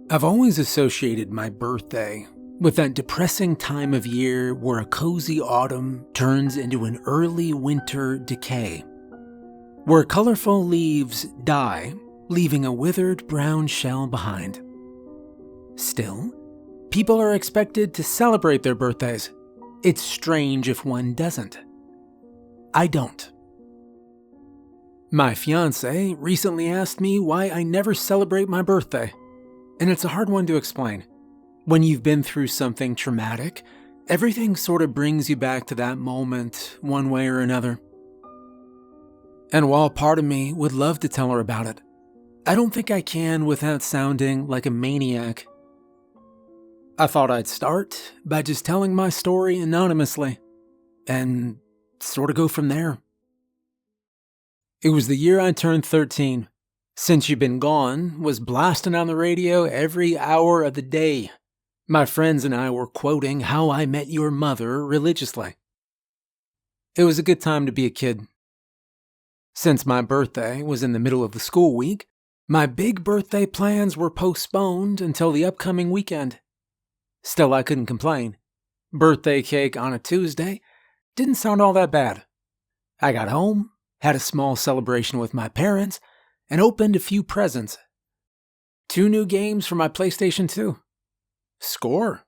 I've always associated my birthday with that depressing time of year where a cozy autumn turns into an early winter decay, where colorful leaves die, leaving a withered brown shell behind. Still, people are expected to celebrate their birthdays. It's strange if one doesn't. I don't. My fiancé recently asked me why I never celebrate my birthday, and it's a hard one to explain. When you've been through something traumatic, everything sort of brings you back to that moment one way or another. And while part of me would love to tell her about it, I don't think I can without sounding like a maniac. I thought I'd start by just telling my story anonymously, and sort of go from there. It was the year I turned 13. Since You've Been Gone was blasting on the radio every hour of the day. My friends and I were quoting How I Met Your Mother religiously. It was a good time to be a kid. Since my birthday was in the middle of the school week, my big birthday plans were postponed until the upcoming weekend. Still, I couldn't complain. Birthday cake on a Tuesday didn't sound all that bad. I got home, had a small celebration with my parents, and opened a few presents. 2 new games for my PlayStation 2. Score.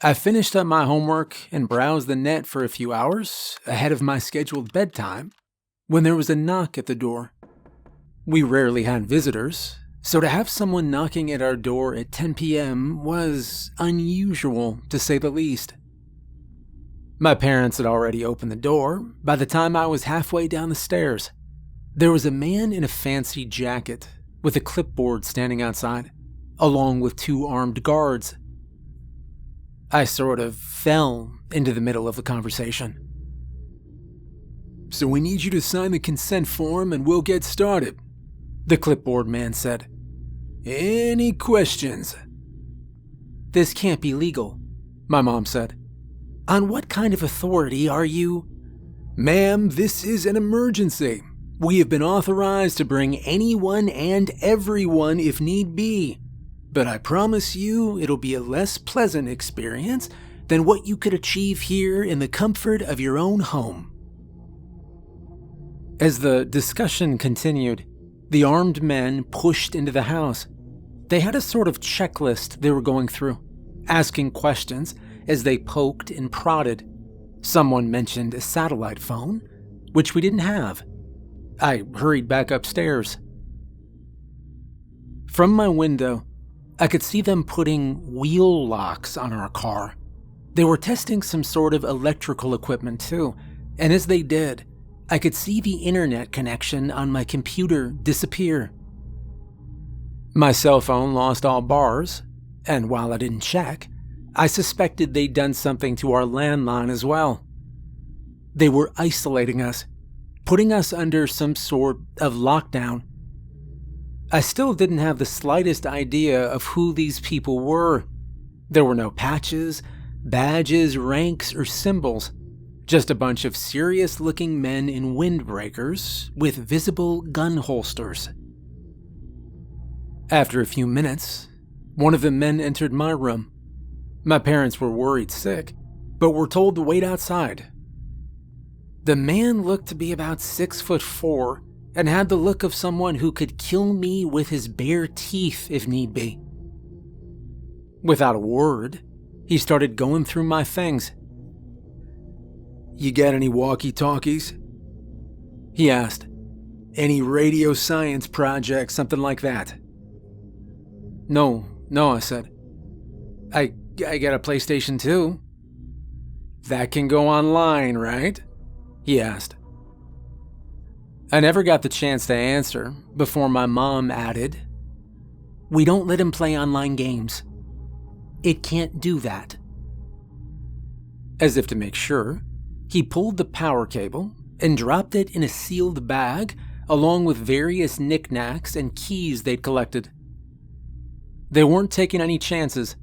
I finished up my homework and browsed the net for a few hours ahead of my scheduled bedtime when there was a knock at the door. We rarely had visitors, so to have someone knocking at our door at 10 p.m. was unusual, to say the least. My parents had already opened the door by the time I was halfway down the stairs. There was a man in a fancy jacket with a clipboard standing outside, along with 2 armed guards. I sort of fell into the middle of the conversation. "So we need you to sign the consent form and we'll get started," the clipboard man said. "Any questions?" "This can't be legal," my mom said. "On what kind of authority are you?" "Ma'am, this is an emergency. We have been authorized to bring anyone and everyone if need be. But I promise you it'll be a less pleasant experience than what you could achieve here in the comfort of your own home." As the discussion continued, the armed men pushed into the house. They had a sort of checklist they were going through, asking questions as they poked and prodded. Someone mentioned a satellite phone, which we didn't have. I hurried back upstairs. From my window, I could see them putting wheel locks on our car. They were testing some sort of electrical equipment too, and as they did, I could see the internet connection on my computer disappear. My cell phone lost all bars, and while I didn't check, I suspected they'd done something to our landline as well. They were isolating us, putting us under some sort of lockdown. I still didn't have the slightest idea of who these people were. There were no patches, badges, ranks, or symbols. Just a bunch of serious-looking men in windbreakers with visible gun holsters. After a few minutes, one of the men entered my room. My parents were worried sick, but were told to wait outside. The man looked to be about 6'4" and had the look of someone who could kill me with his bare teeth if need be. Without a word, he started going through my things. "You got any walkie-talkies?" he asked. "Any radio science projects, something like that?" No, I said. I got a PlayStation 2. "That can go online, right?" he asked. I never got the chance to answer before my mom added, "We don't let him play online games. It can't do that." As if to make sure, he pulled the power cable and dropped it in a sealed bag along with various knickknacks and keys they'd collected. They weren't taking any chances,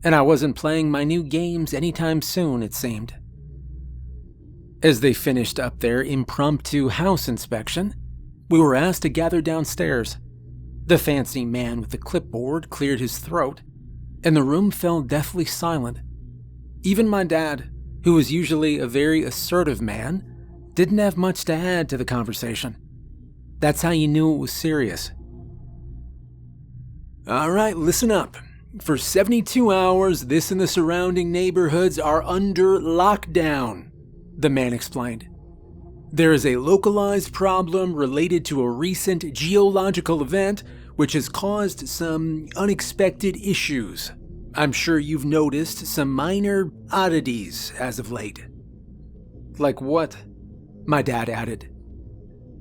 and I wasn't playing my new games anytime soon, it seemed. As they finished up their impromptu house inspection, we were asked to gather downstairs. The fancy man with the clipboard cleared his throat, and the room fell deathly silent. Even my dad, who was usually a very assertive man, didn't have much to add to the conversation. That's how you knew it was serious. All right, listen up. For 72 hours, this and the surrounding neighborhoods are under lockdown, the man explained. There is a localized problem related to a recent geological event which has caused some unexpected issues. I'm sure you've noticed some minor oddities as of late. Like what? My dad added.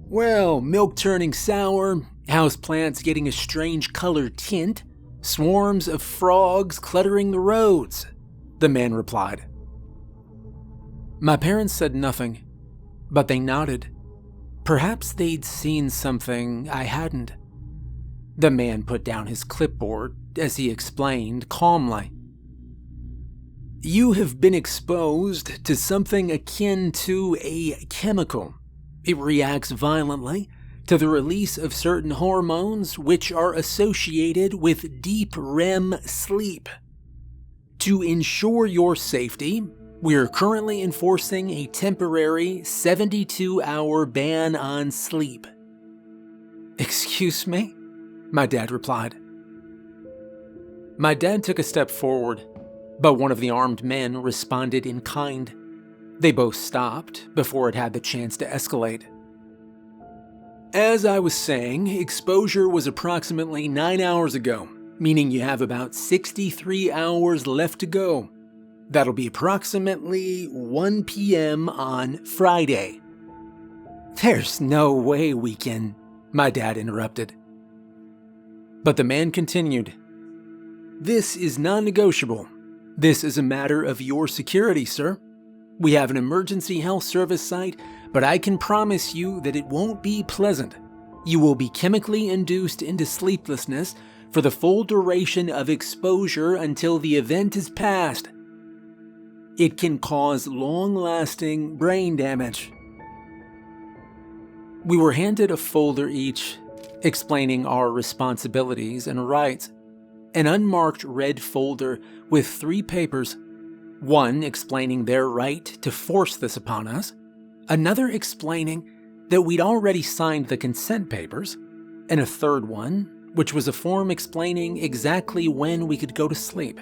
Well, milk turning sour, houseplants getting a strange color tint, swarms of frogs cluttering the roads, the man replied. My parents said nothing, but they nodded. Perhaps they'd seen something I hadn't. The man put down his clipboard as he explained calmly. You have been exposed to something akin to a chemical. It reacts violently to the release of certain hormones which are associated with deep REM sleep. To ensure your safety, we are currently enforcing a temporary 72-hour ban on sleep. Excuse me? My dad replied. My dad took a step forward, but one of the armed men responded in kind. They both stopped before it had the chance to escalate. As I was saying, exposure was approximately 9 hours ago, meaning you have about 63 hours left to go. That'll be approximately 1 p.m. on Friday. There's no way we can, my dad interrupted. But the man continued. This is non-negotiable. This is a matter of your security, sir. We have an emergency health service site, but I can promise you that it won't be pleasant. You will be chemically induced into sleeplessness for the full duration of exposure until the event is past. It can cause long-lasting brain damage. We were handed a folder each, explaining our responsibilities and rights. An unmarked red folder with 3 papers, one explaining their right to force this upon us, another explaining that we'd already signed the consent papers, and a third one, which was a form explaining exactly when we could go to sleep.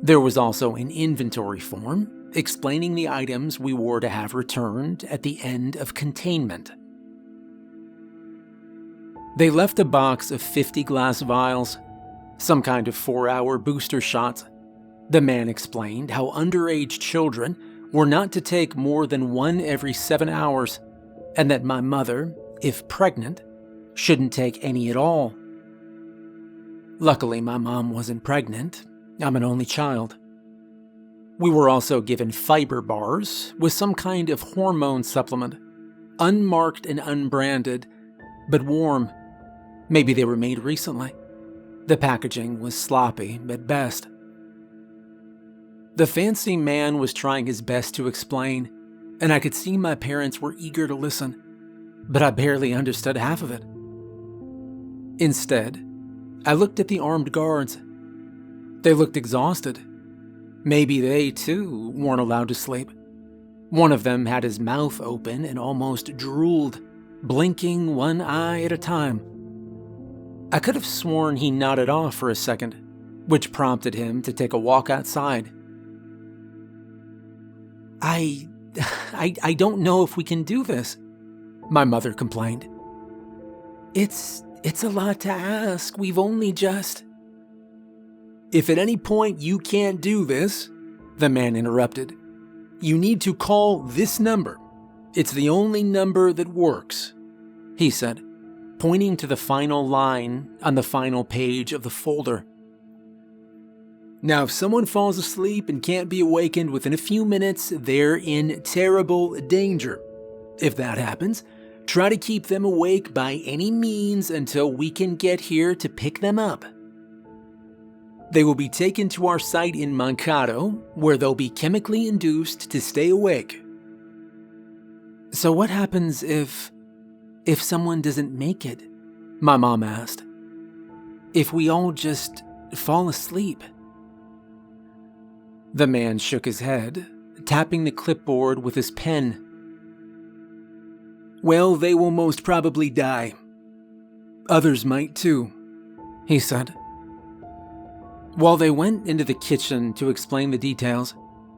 There was also an inventory form explaining the items we were to have returned at the end of containment. They left a box of 50 glass vials, some kind of 4-hour booster shots. The man explained how underage children were not to take more than one every 7 hours, and that my mother, if pregnant, shouldn't take any at all. Luckily, my mom wasn't pregnant. I'm an only child. We were also given fiber bars with some kind of hormone supplement, unmarked and unbranded, but warm. Maybe they were made recently. The packaging was sloppy at best. The fancy man was trying his best to explain, and I could see my parents were eager to listen, but I barely understood half of it. Instead, I looked at the armed guards. They looked exhausted. Maybe they, too, weren't allowed to sleep. One of them had his mouth open and almost drooled, blinking one eye at a time. I could have sworn he nodded off for a second, which prompted him to take a walk outside. I don't know if we can do this, my mother complained. It's a lot to ask. We've only just... If at any point you can't do this, the man interrupted, you need to call this number. It's the only number that works, he said, pointing to the final line on the final page of the folder. Now, if someone falls asleep and can't be awakened within a few minutes, they're in terrible danger. If that happens, try to keep them awake by any means until we can get here to pick them up. They will be taken to our site in Mankato, where they'll be chemically induced to stay awake. So what happens if someone doesn't make it? My mom asked. If we all just fall asleep. The man shook his head, tapping the clipboard with his pen. Well, they will most probably die. Others might too, he said. While they went into the kitchen to explain the details,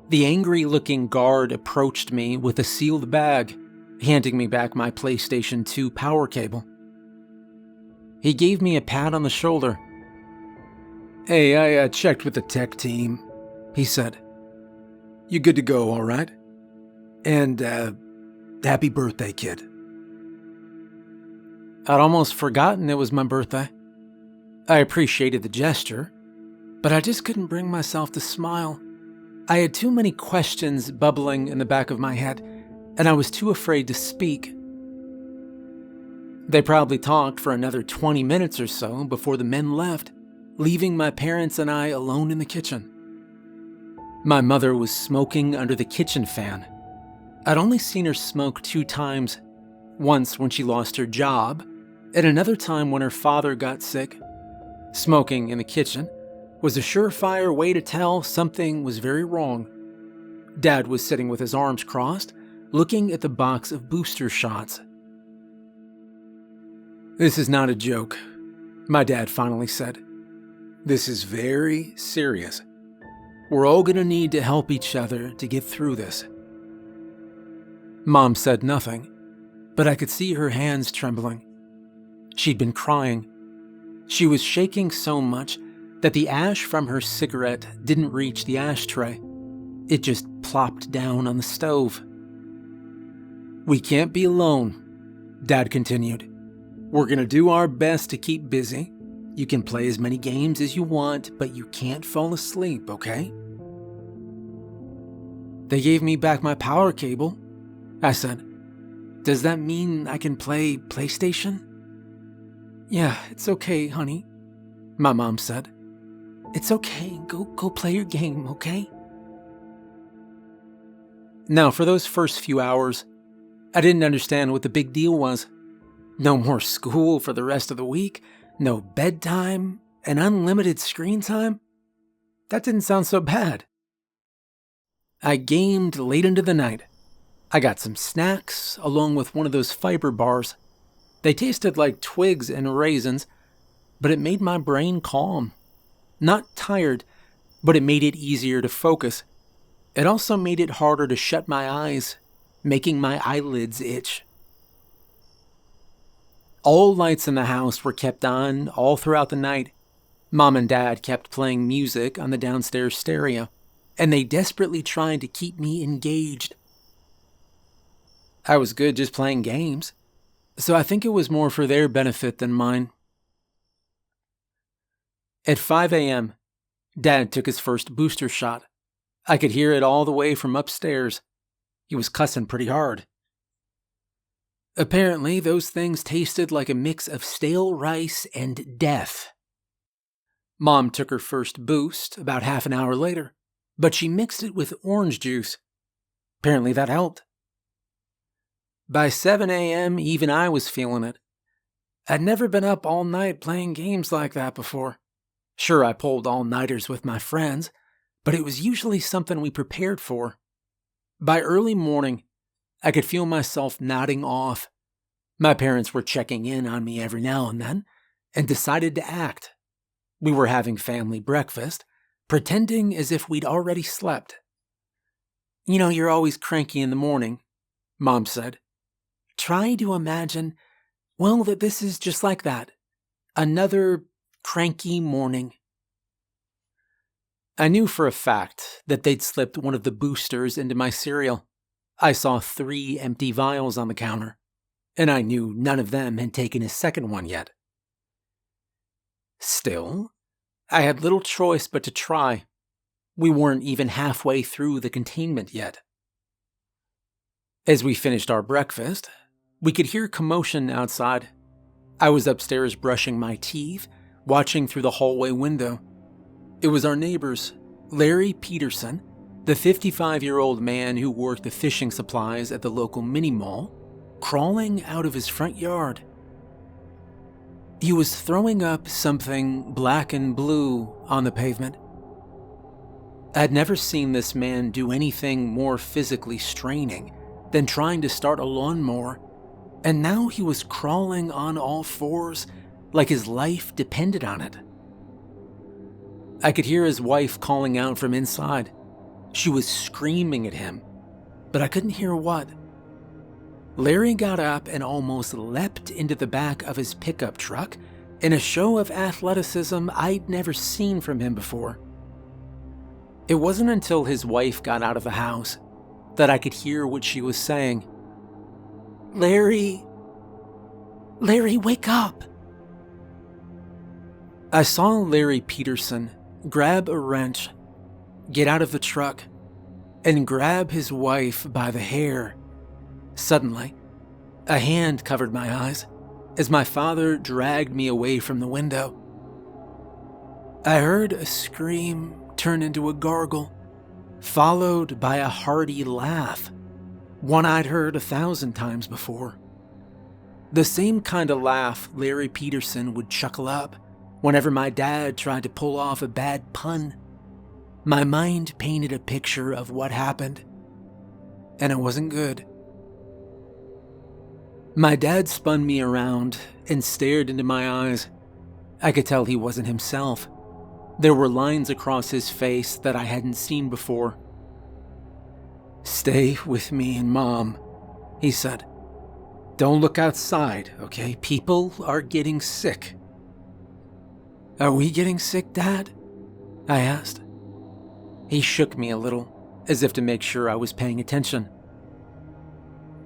the angry-looking guard approached me with a sealed bag, handing me back my PlayStation 2 power cable. He gave me a pat on the shoulder. Hey, I checked with the tech team, he said. You good to go, all right? And, happy birthday, kid. I'd almost forgotten it was my birthday. I appreciated the gesture, but I just couldn't bring myself to smile. I had too many questions bubbling in the back of my head, and I was too afraid to speak. They probably talked for another 20 minutes or so before the men left, leaving my parents and I alone in the kitchen. My mother was smoking under the kitchen fan. I'd only seen her smoke 2 times, once when she lost her job, and another time when her father got sick. Smoking in the kitchen was a surefire way to tell something was very wrong. Dad was sitting with his arms crossed, looking at the box of booster shots. This is not a joke, my dad finally said. This is very serious. We're all gonna need to help each other to get through this. Mom said nothing, but I could see her hands trembling. She'd been crying. She was shaking so much that the ash from her cigarette didn't reach the ashtray. It just plopped down on the stove. We can't be alone, Dad continued. We're gonna do our best to keep busy. You can play as many games as you want, but you can't fall asleep, okay? They gave me back my power cable, I said. Does that mean I can play PlayStation? Yeah, it's okay, honey, my mom said. It's okay, go play your game, okay? Now, for those first few hours, I didn't understand what the big deal was. No more school for the rest of the week, no bedtime, and unlimited screen time? That didn't sound so bad. I gamed late into the night. I got some snacks, along with one of those fiber bars. They tasted like twigs and raisins, but it made my brain calm. Not tired, but it made it easier to focus. It also made it harder to shut my eyes, making my eyelids itch. All lights in the house were kept on all throughout the night. Mom and Dad kept playing music on the downstairs stereo, and they desperately tried to keep me engaged. I was good just playing games, so I think it was more for their benefit than mine. At 5 a.m., Dad took his first booster shot. I could hear it all the way from upstairs. He was cussing pretty hard. Apparently, those things tasted like a mix of stale rice and death. Mom took her first boost about half an hour later, but she mixed it with orange juice. Apparently that helped. By 7 a.m., even I was feeling it. I'd never been up all night playing games like that before. Sure, I pulled all-nighters with my friends, but it was usually something we prepared for. By early morning, I could feel myself nodding off. My parents were checking in on me every now and then, and decided to act. We were having family breakfast, pretending as if we'd already slept. You know, you're always cranky in the morning, Mom said. Try to imagine, well, that this is just like that. Another cranky morning. I knew for a fact that they'd slipped one of the boosters into my cereal. I saw 3 empty vials on the counter, and I knew none of them had taken a second one yet. Still, I had little choice but to try. We weren't even halfway through the containment yet. As we finished our breakfast, we could hear commotion outside. I was upstairs brushing my teeth, watching through the hallway window. It was our neighbors, Larry Peterson, the 55-year-old man who worked the fishing supplies at the local mini-mall, crawling out of his front yard. He was throwing up something black and blue on the pavement. I'd never seen this man do anything more physically straining than trying to start a lawnmower, and now he was crawling on all fours like his life depended on it. I could hear his wife calling out from inside. She was screaming at him, but I couldn't hear what. Larry got up and almost leapt into the back of his pickup truck in a show of athleticism I'd never seen from him before. It wasn't until his wife got out of the house that I could hear what she was saying. Larry, wake up. I saw Larry Peterson grab a wrench, get out of the truck, and grab his wife by the hair. Suddenly, a hand covered my eyes as my father dragged me away from the window. I heard a scream turn into a gargle, followed by a hearty laugh, one I'd heard 1,000 times before. The same kind of laugh Larry Peterson would chuckle up whenever my dad tried to pull off a bad pun. My mind painted a picture of what happened, and it wasn't good. My dad spun me around and stared into my eyes. I could tell he wasn't himself. There were lines across his face that I hadn't seen before. "Stay with me and Mom," he said. "Don't look outside, okay? People are getting sick." "Are we getting sick, Dad?" I asked. He shook me a little, as if to make sure I was paying attention.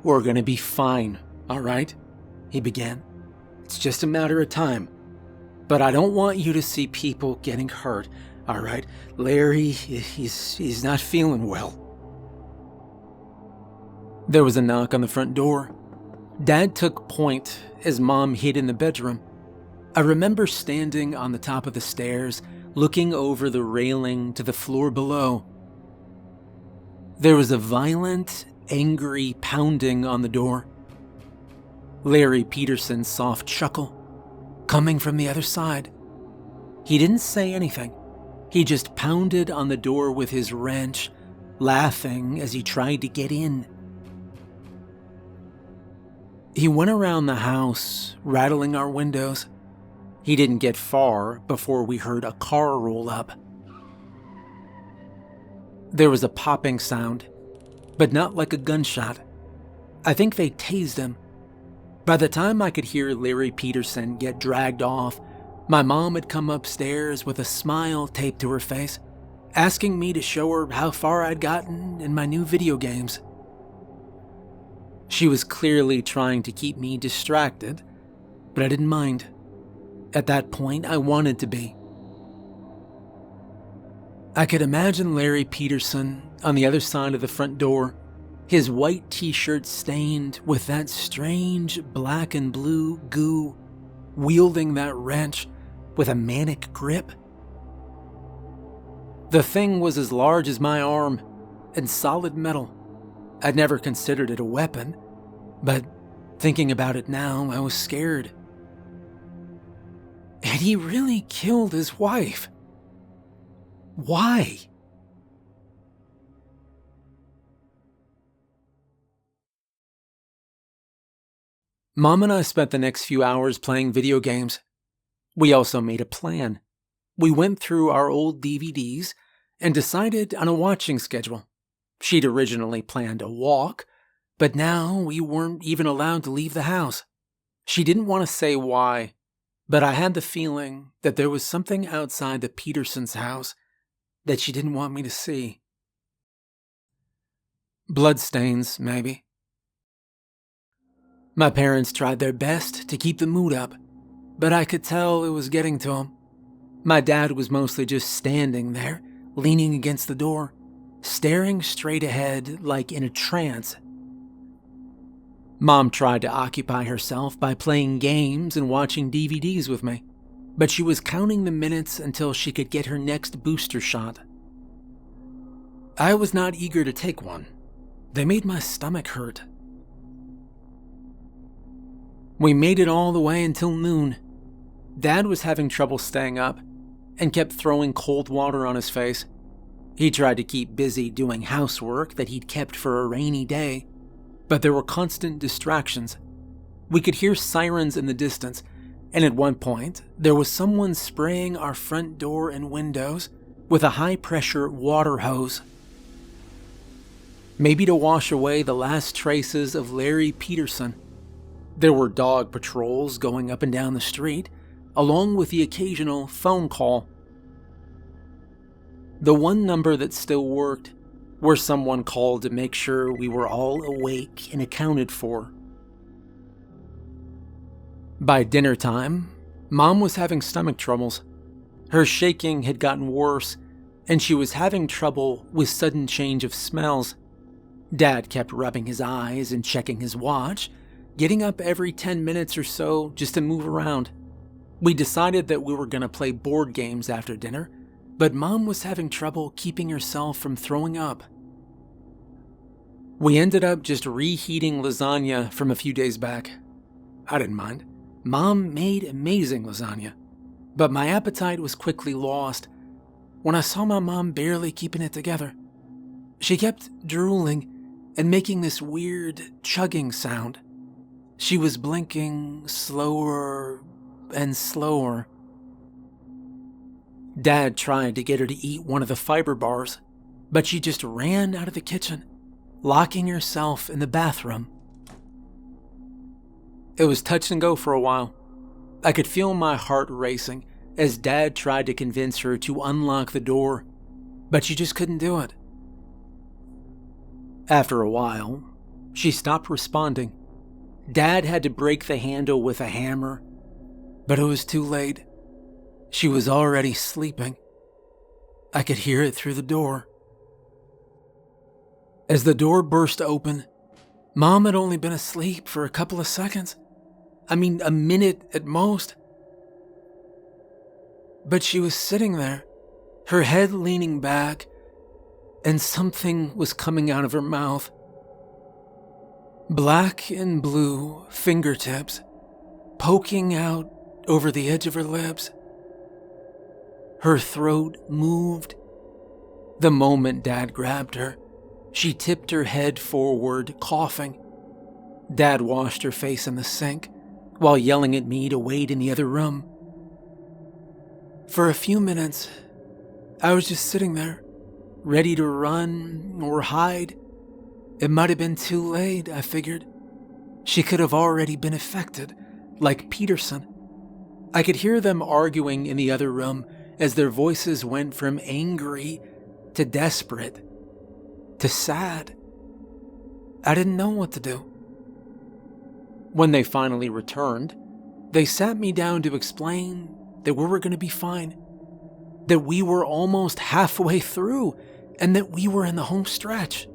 "We're gonna be fine, all right?" he began. "It's just a matter of time. But I don't want you to see people getting hurt, all right? Larry, he's not feeling well." There was a knock on the front door. Dad took point as Mom hid in the bedroom. I remember standing on the top of the stairs, looking over the railing to the floor below. There was a violent, angry pounding on the door. Larry Peterson's soft chuckle, coming from the other side. He didn't say anything. He just pounded on the door with his wrench, laughing as he tried to get in. He went around the house, rattling our windows. He didn't get far before we heard a car roll up. There was a popping sound, but not like a gunshot. I think they tased him. By the time I could hear Larry Peterson get dragged off, my mom had come upstairs with a smile taped to her face, asking me to show her how far I'd gotten in my new video games. She was clearly trying to keep me distracted, but I didn't mind. At that point, I wanted to be. I could imagine Larry Peterson on the other side of the front door, his white t-shirt stained with that strange black and blue goo, wielding that wrench with a manic grip. The thing was as large as my arm and solid metal. I'd never considered it a weapon, but thinking about it now, I was scared. And he really killed his wife. Why? Mom and I spent the next few hours playing video games. We also made a plan. We went through our old DVDs and decided on a watching schedule. She'd originally planned a walk, but now we weren't even allowed to leave the house. She didn't want to say why, but I had the feeling that there was something outside the Petersons' house that she didn't want me to see. Bloodstains, maybe. My parents tried their best to keep the mood up, but I could tell it was getting to them. My dad was mostly just standing there, leaning against the door, staring straight ahead like in a trance. Mom tried to occupy herself by playing games and watching DVDs with me, but she was counting the minutes until she could get her next booster shot. I was not eager to take one. They made my stomach hurt. We made it all the way until noon. Dad was having trouble staying up and kept throwing cold water on his face. He tried to keep busy doing housework that he'd kept for a rainy day, but there were constant distractions. We could hear sirens in the distance, and at one point, there was someone spraying our front door and windows with a high-pressure water hose. Maybe to wash away the last traces of Larry Peterson. There were dog patrols going up and down the street, along with the occasional phone call. The one number that still worked, where someone called to make sure we were all awake and accounted for. By dinner time, Mom was having stomach troubles. Her shaking had gotten worse, and she was having trouble with sudden change of smells. Dad kept rubbing his eyes and checking his watch, getting up every 10 minutes or so just to move around. We decided that we were going to play board games after dinner, but Mom was having trouble keeping herself from throwing up. We ended up just reheating lasagna from a few days back. I didn't mind. Mom made amazing lasagna, but my appetite was quickly lost when I saw my mom barely keeping it together. She kept drooling and making this weird chugging sound. She was blinking slower and slower. Dad tried to get her to eat one of the fiber bars, but she just ran out of the kitchen, locking herself in the bathroom. It was touch and go for a while. I could feel my heart racing as Dad tried to convince her to unlock the door, but she just couldn't do it. After a while, she stopped responding. Dad had to break the handle with a hammer, but it was too late. She was already sleeping. I could hear it through the door. As the door burst open, Mom had only been asleep for a couple of seconds. I mean, a minute at most. But she was sitting there, her head leaning back, and something was coming out of her mouth. Black and blue fingertips poking out over the edge of her lips. Her throat moved. The moment Dad grabbed her, she tipped her head forward, coughing. Dad washed her face in the sink while yelling at me to wait in the other room. For a few minutes, I was just sitting there, ready to run or hide. It might have been too late, I figured. She could have already been affected, like Peterson. I could hear them arguing in the other room as their voices went from angry to desperate to sad. I didn't know what to do. When they finally returned, they sat me down to explain that we were going to be fine, that we were almost halfway through, and that we were in the home stretch.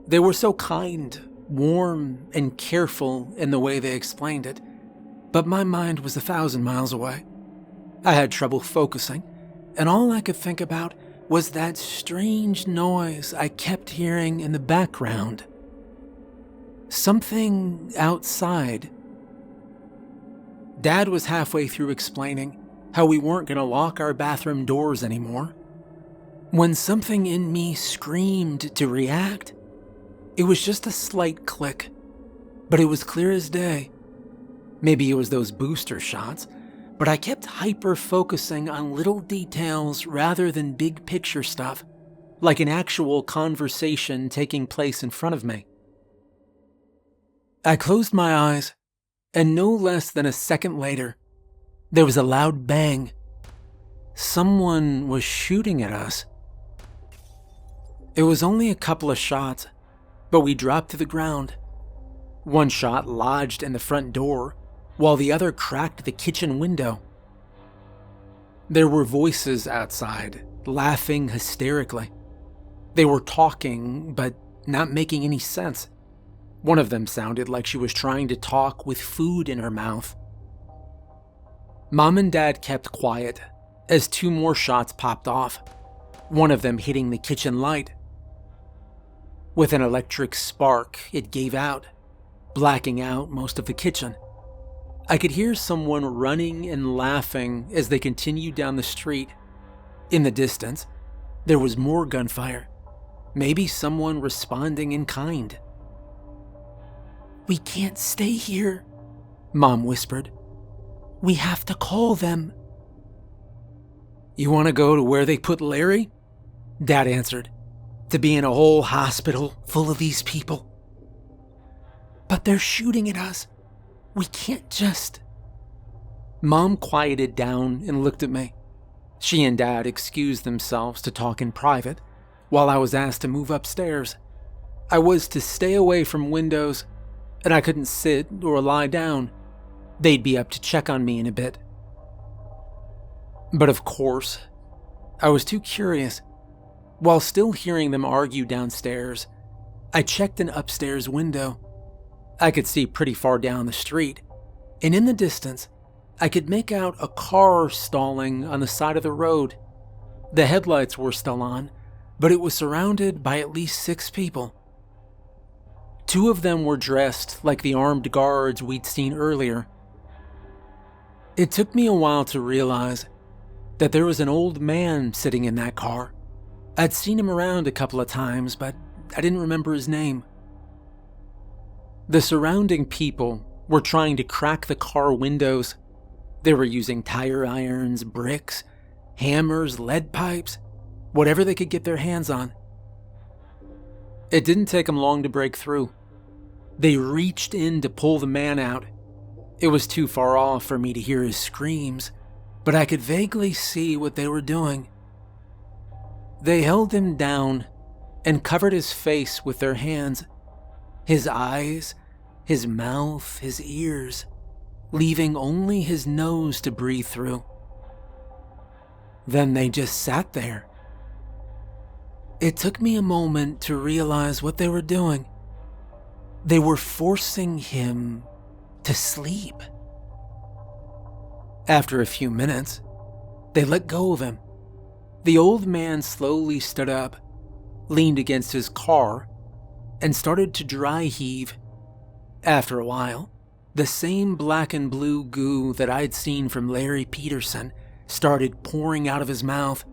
They were so kind, warm, and careful in the way they explained it, but my mind was 1,000 miles away. I had trouble focusing, and all I could think about was that strange noise I kept hearing in the background. Something outside. Dad was halfway through explaining how we weren't going to lock our bathroom doors anymore, when something in me screamed to react. It was just a slight click, but it was clear as day. Maybe it was those booster shots, but I kept hyper-focusing on little details rather than big picture stuff, like an actual conversation taking place in front of me. I closed my eyes, and no less than a second later, there was a loud bang. Someone was shooting at us. It was only a couple of shots, but we dropped to the ground. One shot lodged in the front door, while the other cracked the kitchen window. There were voices outside, laughing hysterically. They were talking, but not making any sense. One of them sounded like she was trying to talk with food in her mouth. Mom and Dad kept quiet as 2 more shots popped off, one of them hitting the kitchen light. With an electric spark, it gave out, blacking out most of the kitchen. I could hear someone running and laughing as they continued down the street. In the distance, there was more gunfire. Maybe someone responding in kind. "We can't stay here," Mom whispered. "We have to call them." "You want to go to where they put Larry?" Dad answered. "To be in a whole hospital full of these people." "But they're shooting at us. We can't just..." Mom quieted down and looked at me. She and Dad excused themselves to talk in private while I was asked to move upstairs. I was to stay away from windows, and I couldn't sit or lie down. They'd be up to check on me in a bit. But of course, I was too curious. While still hearing them argue downstairs, I checked an upstairs window. I could see pretty far down the street, and in the distance, I could make out a car stalling on the side of the road. The headlights were still on, but it was surrounded by at least 6 people. 2 of them were dressed like the armed guards we'd seen earlier. It took me a while to realize that there was an old man sitting in that car. I'd seen him around a couple of times, but I didn't remember his name. The surrounding people were trying to crack the car windows. They were using tire irons, bricks, hammers, lead pipes, whatever they could get their hands on. It didn't take them long to break through. They reached in to pull the man out. It was too far off for me to hear his screams, but I could vaguely see what they were doing. They held him down and covered his face with their hands, his eyes, his mouth, his ears, leaving only his nose to breathe through. Then they just sat there. It took me a moment to realize what they were doing. They were forcing him to sleep. After a few minutes, they let go of him. The old man slowly stood up, leaned against his car, and started to dry heave. After a while, the same black and blue goo that I'd seen from Larry Peterson started pouring out of his mouth,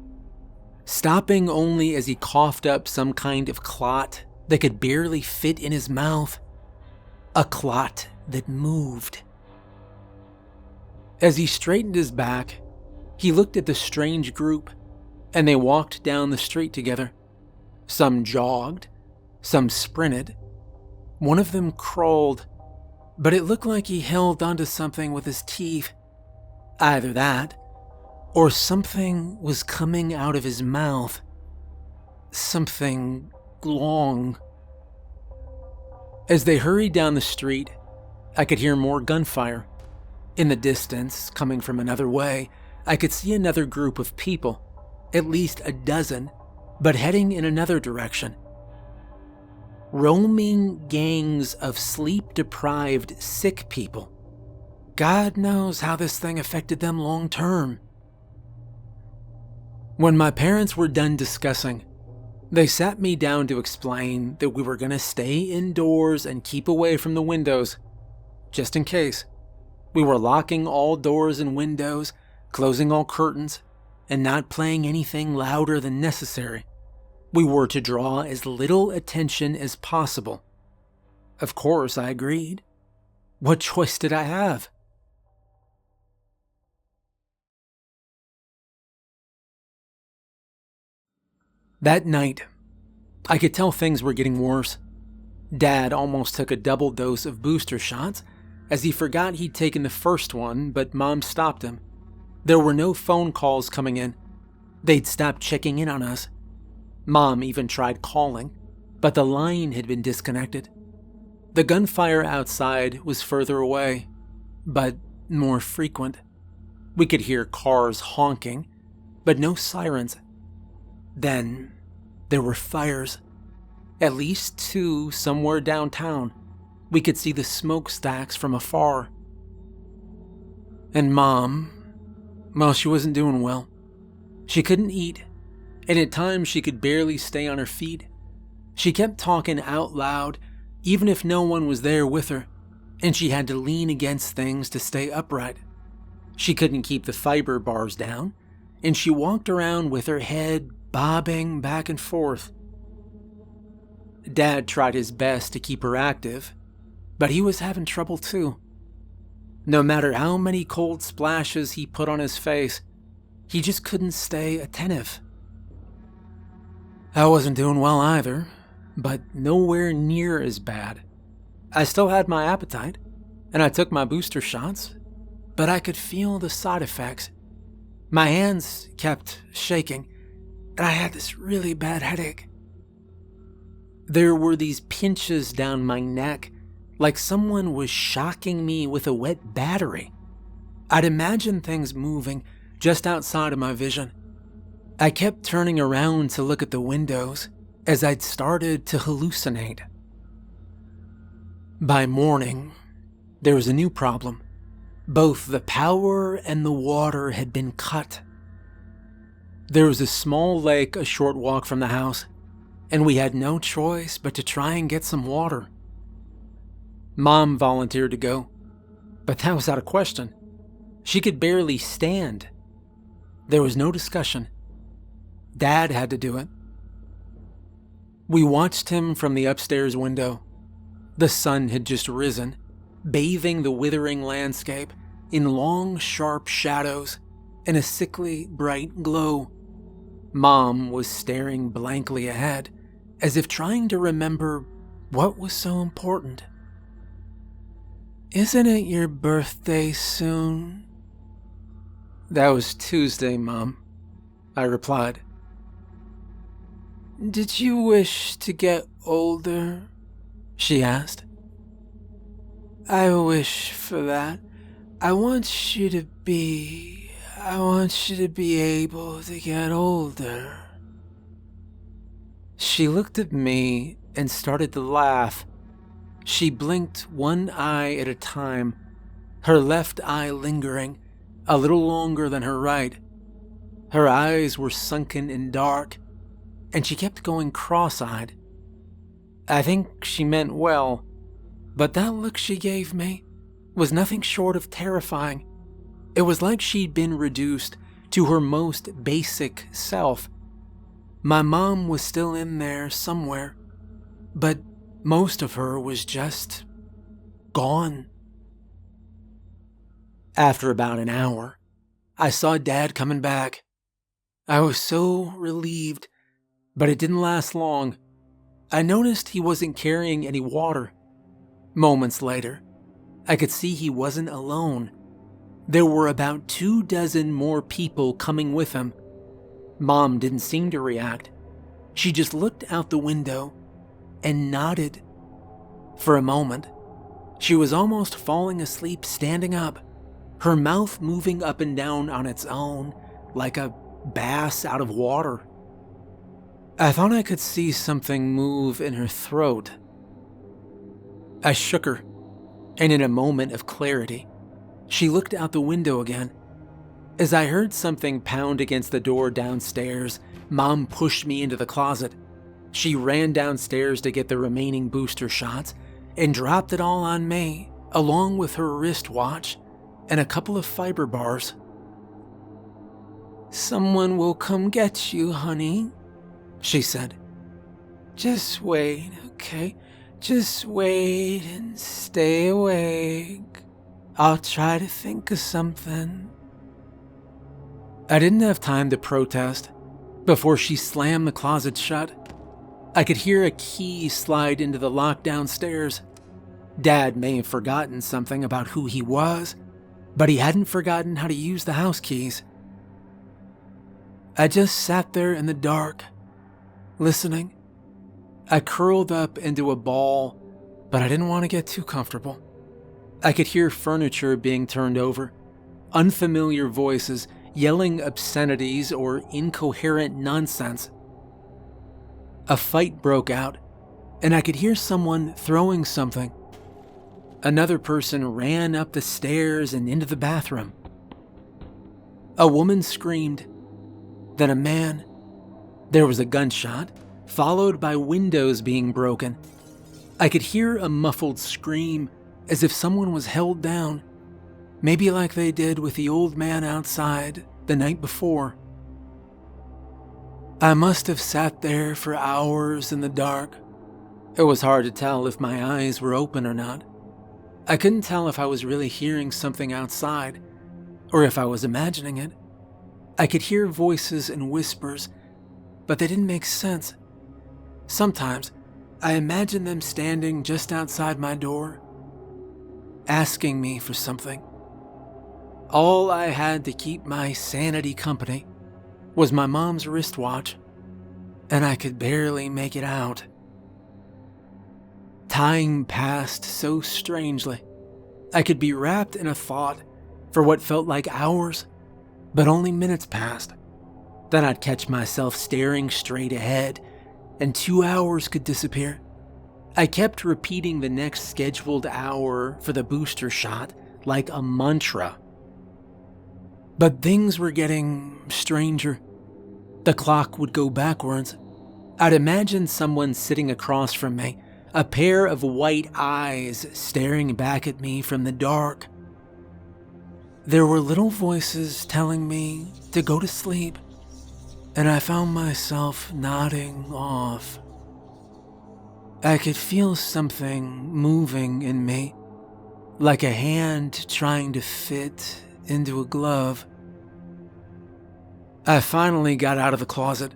stopping only as he coughed up some kind of clot that could barely fit in his mouth. A clot that moved. As he straightened his back, he looked at the strange group, and they walked down the street together. Some jogged, some sprinted. One of them crawled, but it looked like he held onto something with his teeth. Either that, or something was coming out of his mouth. Something long. As they hurried down the street, I could hear more gunfire. In the distance, coming from another way, I could see another group of people, at least a dozen, but heading in another direction. Roaming gangs of sleep-deprived, sick people. God knows how this thing affected them long term. When my parents were done discussing, they sat me down to explain that we were going to stay indoors and keep away from the windows, just in case. We were locking all doors and windows, closing all curtains, and not playing anything louder than necessary. We were to draw as little attention as possible. Of course, I agreed. What choice did I have? That night, I could tell things were getting worse. Dad almost took a double dose of booster shots, as he forgot he'd taken the first one, but Mom stopped him. There were no phone calls coming in. They'd stopped checking in on us. Mom even tried calling, but the line had been disconnected. The gunfire outside was further away, but more frequent. We could hear cars honking, but no sirens. Then there were fires. At least 2 somewhere downtown. We could see the smokestacks from afar. And Mom, well, she wasn't doing well. She couldn't eat, and at times she could barely stay on her feet. She kept talking out loud, even if no one was there with her, and she had to lean against things to stay upright. She couldn't keep the fiber bars down, and she walked around with her head bobbing back and forth. Dad tried his best to keep her active, but he was having trouble too. No matter how many cold splashes he put on his face, he just couldn't stay attentive. I wasn't doing well either, but nowhere near as bad. I still had my appetite, and I took my booster shots, but I could feel the side effects. My hands kept shaking, and I had this really bad headache. There were these pinches down my neck, like someone was shocking me with a wet battery. I'd imagine things moving just outside of my vision. I kept turning around to look at the windows as I'd started to hallucinate. By morning, there was a new problem. Both the power and the water had been cut. There was a small lake a short walk from the house, and we had no choice but to try and get some water. Mom volunteered to go, but that was out of question. She could barely stand. There was no discussion. Dad had to do it. We watched him from the upstairs window. The sun had just risen, bathing the withering landscape in long, sharp shadows and a sickly, bright glow. Mom was staring blankly ahead, as if trying to remember what was so important. "Isn't it your birthday soon?" "That was Tuesday, Mom," I replied. "Did you wish to get older?" she asked. "I wish for that. I want you to be able to get older." She looked at me and started to laugh. She blinked one eye at a time, her left eye lingering a little longer than her right. Her eyes were sunken and dark, and she kept going cross-eyed. I think she meant well, but that look she gave me was nothing short of terrifying. It was like she'd been reduced to her most basic self. My mom was still in there somewhere, but most of her was just gone. After about an hour, I saw Dad coming back. I was so relieved, but it didn't last long. I noticed he wasn't carrying any water. Moments later, I could see he wasn't alone. There were about 24 more people coming with him. Mom didn't seem to react. She just looked out the window and nodded. For a moment, she was almost falling asleep standing up, her mouth moving up and down on its own like a bass out of water. I thought I could see something move in her throat. I shook her, and in a moment of clarity, she looked out the window again. As I heard something pound against the door downstairs, Mom pushed me into the closet. She ran downstairs to get the remaining booster shots and dropped it all on me, along with her wristwatch and a couple of fiber bars. "Someone will come get you, honey," she said. "Just wait, okay? Just wait and stay awake. I'll try to think of something." I didn't have time to protest before she slammed the closet shut. I could hear a key slide into the lock downstairs. Dad may have forgotten something about who he was, but he hadn't forgotten how to use the house keys. I just sat there in the dark, listening. I curled up into a ball, but I didn't want to get too comfortable. I could hear furniture being turned over, unfamiliar voices yelling obscenities or incoherent nonsense. A fight broke out, and I could hear someone throwing something. Another person ran up the stairs and into the bathroom. A woman screamed, then a man. There was a gunshot, followed by windows being broken. I could hear a muffled scream, as if someone was held down, maybe like they did with the old man outside the night before. I must have sat there for hours in the dark. It was hard to tell if my eyes were open or not. I couldn't tell if I was really hearing something outside, or if I was imagining it. I could hear voices and whispers, but they didn't make sense. Sometimes, I imagined them standing just outside my door, asking me for something. All I had to keep my sanity company was my mom's wristwatch, and I could barely make it out. Time passed so strangely. I could be wrapped in a thought for what felt like hours, but only minutes passed. Then I'd catch myself staring straight ahead, and 2 hours could disappear. I kept repeating the next scheduled hour for the booster shot like a mantra. But things were getting stranger. The clock would go backwards. I'd imagine someone sitting across from me, a pair of white eyes staring back at me from the dark. There were little voices telling me to go to sleep, and I found myself nodding off. I could feel something moving in me, like a hand trying to fit into a glove. I finally got out of the closet.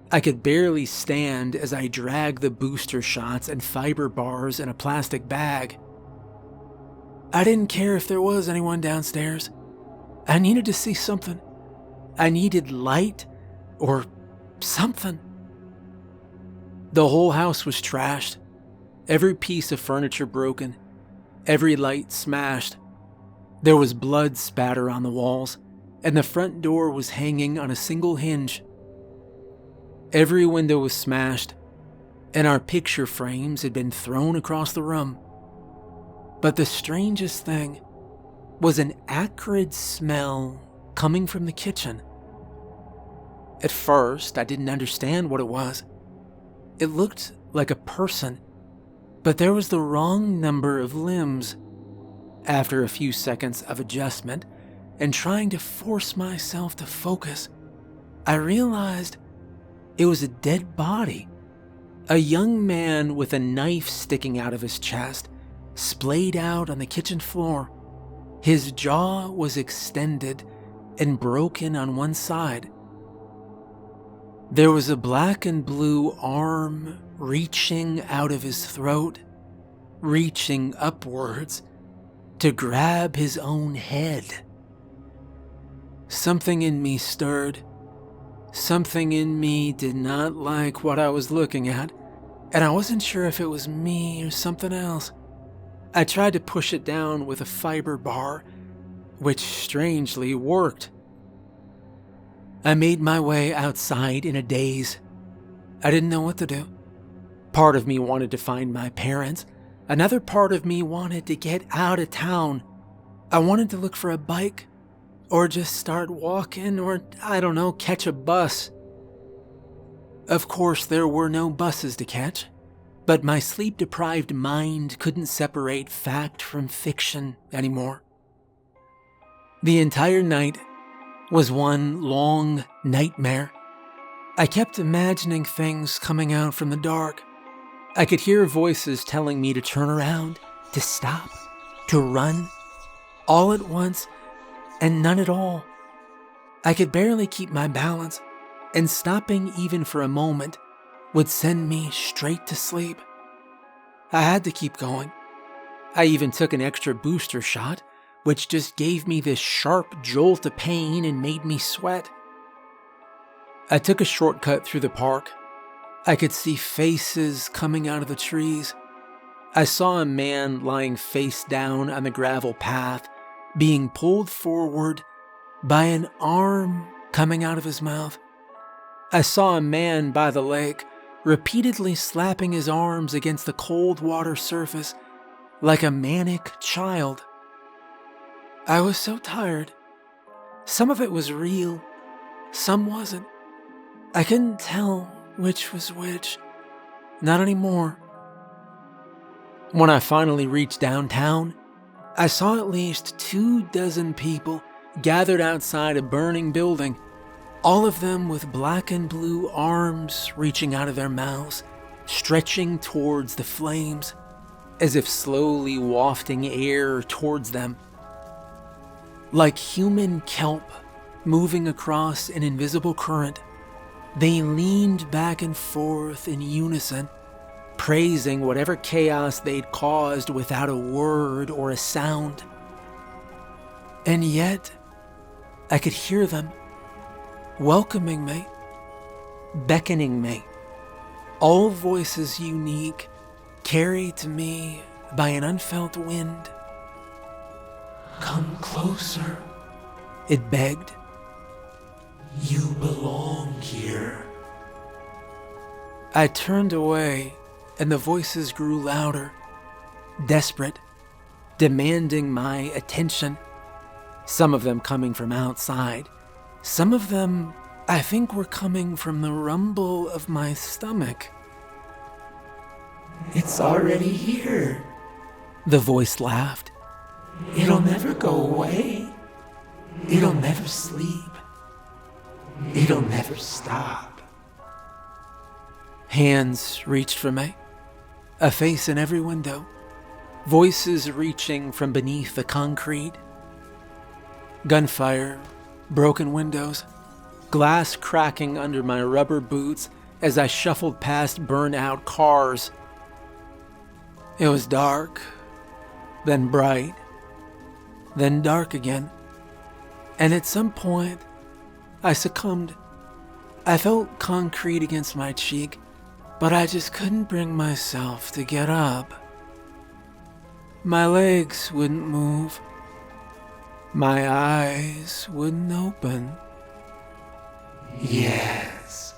I could barely stand as I dragged the booster shots and fiber bars in a plastic bag. I didn't care if there was anyone downstairs. I needed to see something. I needed light or something. The whole house was trashed. Every piece of furniture broken. Every light smashed. There was blood spatter on the walls, and the front door was hanging on a single hinge. Every window was smashed, and our picture frames had been thrown across the room. But the strangest thing was an acrid smell coming from the kitchen. At first, I didn't understand what it was. It looked like a person, but there was the wrong number of limbs. After a few seconds of adjustment and trying to force myself to focus, I realized it was a dead body. A young man with a knife sticking out of his chest, splayed out on the kitchen floor. His jaw was extended and broken on one side. There was a black and blue arm reaching out of his throat, reaching upwards to grab his own head. Something in me stirred. Something in me did not like what I was looking at, and I wasn't sure if it was me or something else. I tried to push it down with a fiber bar, which strangely worked. I made my way outside in a daze. I didn't know what to do. Part of me wanted to find my parents. Another part of me wanted to get out of town. I wanted to look for a bike, or just start walking, or, I don't know, catch a bus. Of course, there were no buses to catch, but my sleep-deprived mind couldn't separate fact from fiction anymore. The entire night was one long nightmare. I kept imagining things coming out from the dark. I could hear voices telling me to turn around, to stop, to run, all at once, and none at all. I could barely keep my balance, and stopping even for a moment would send me straight to sleep. I had to keep going. I even took an extra booster shot, which just gave me this sharp jolt of pain and made me sweat. I took a shortcut through the park. I could see faces coming out of the trees. I saw a man lying face down on the gravel path, being pulled forward by an arm coming out of his mouth. I saw a man by the lake, repeatedly slapping his arms against the cold water surface like a manic child. I was so tired. Some of it was real, some wasn't. I couldn't tell which was which. Not anymore. When I finally reached downtown, I saw at least 24 people gathered outside a burning building, all of them with black and blue arms reaching out of their mouths, stretching towards the flames, as if slowly wafting air towards them. Like human kelp moving across an invisible current, they leaned back and forth in unison, praising whatever chaos they'd caused without a word or a sound. And yet, I could hear them, welcoming me, beckoning me, all voices unique, carried to me by an unfelt wind. "Come closer," it begged. "You belong here." I turned away, and the voices grew louder, desperate, demanding my attention. Some of them coming from outside. Some of them, I think, were coming from the rumble of my stomach. "It's already here," the voice laughed. "It'll never go away. It'll never sleep. It'll never stop." Hands reached for me, a face in every window, voices reaching from beneath the concrete. Gunfire, broken windows, glass cracking under my rubber boots as I shuffled past burnt-out cars. It was dark, then bright, then dark again, and at some point, I succumbed. I felt concrete against my cheek, but I just couldn't bring myself to get up. My legs wouldn't move. My eyes wouldn't open. "Yes,"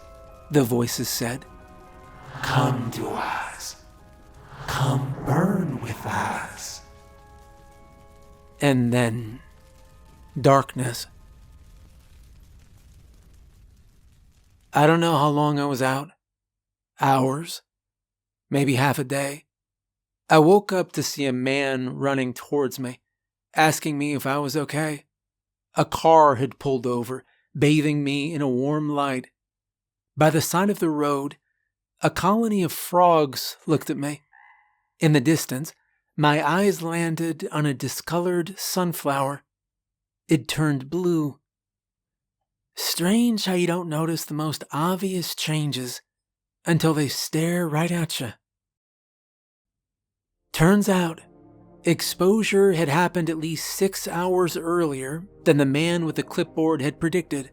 the voices said. "Come to us. Come burn with us." And then, darkness. I don't know how long I was out. Hours, maybe half a day. I woke up to see a man running towards me, asking me if I was okay. A car had pulled over, bathing me in a warm light. By the side of the road, a colony of frogs looked at me. In the distance, my eyes landed on a discolored sunflower. It turned blue. Strange how you don't notice the most obvious changes until they stare right at you. Turns out, exposure had happened at least 6 hours earlier than the man with the clipboard had predicted,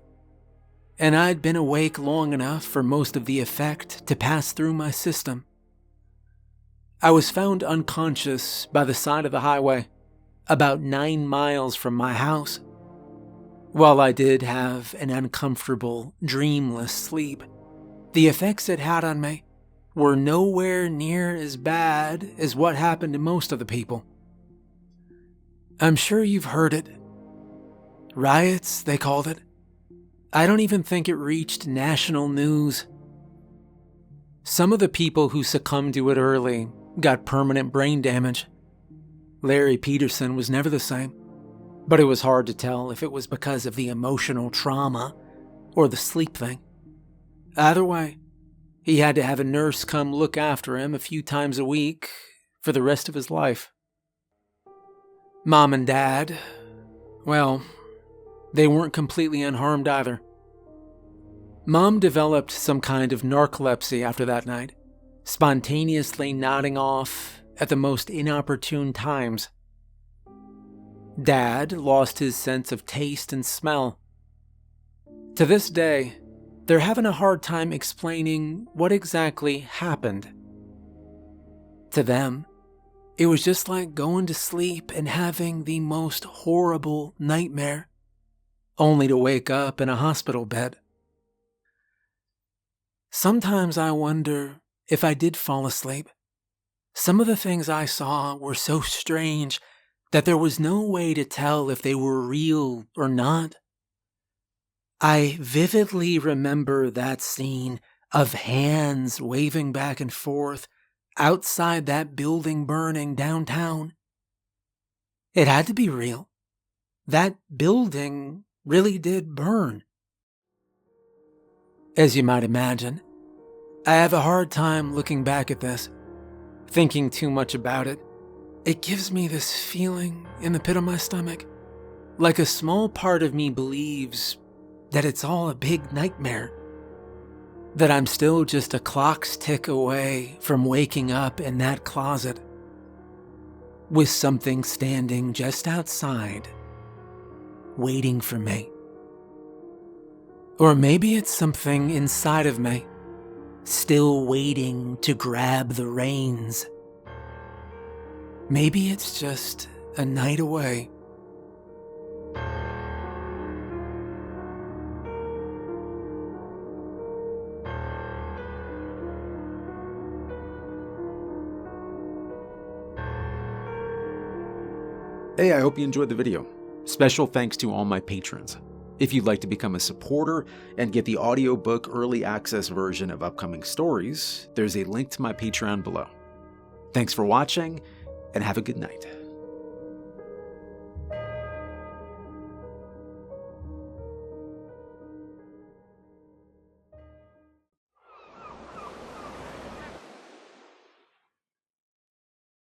and I'd been awake long enough for most of the effect to pass through my system. I was found unconscious by the side of the highway, about 9 miles from my house. While I did have an uncomfortable, dreamless sleep, the effects it had on me were nowhere near as bad as what happened to most of the people. I'm sure you've heard it. Riots, they called it. I don't even think it reached national news. Some of the people who succumbed to it early got permanent brain damage. Larry Peterson was never the same, but it was hard to tell if it was because of the emotional trauma or the sleep thing. Either way, he had to have a nurse come look after him a few times a week for the rest of his life. Mom and Dad, well, they weren't completely unharmed either. Mom developed some kind of narcolepsy after that night, spontaneously nodding off at the most inopportune times. Dad lost his sense of taste and smell. To this day, they're having a hard time explaining what exactly happened. To them, it was just like going to sleep and having the most horrible nightmare, only to wake up in a hospital bed. Sometimes I wonder if I did fall asleep. Some of the things I saw were so strange that there was no way to tell if they were real or not. I vividly remember that scene of hands waving back and forth outside that building burning downtown. It had to be real. That building really did burn. As you might imagine, I have a hard time looking back at this, thinking too much about it. It gives me this feeling in the pit of my stomach, like a small part of me believes that it's all a big nightmare, that I'm still just a clock's tick away from waking up in that closet with something standing just outside, waiting for me. Or maybe it's something inside of me, still waiting to grab the reins. Maybe it's just a night away. Hey, I hope you enjoyed the video. Special thanks to all my patrons. If you'd like to become a supporter and get the audiobook early access version of upcoming stories, there's a link to my Patreon below. Thanks for watching, and have a good night.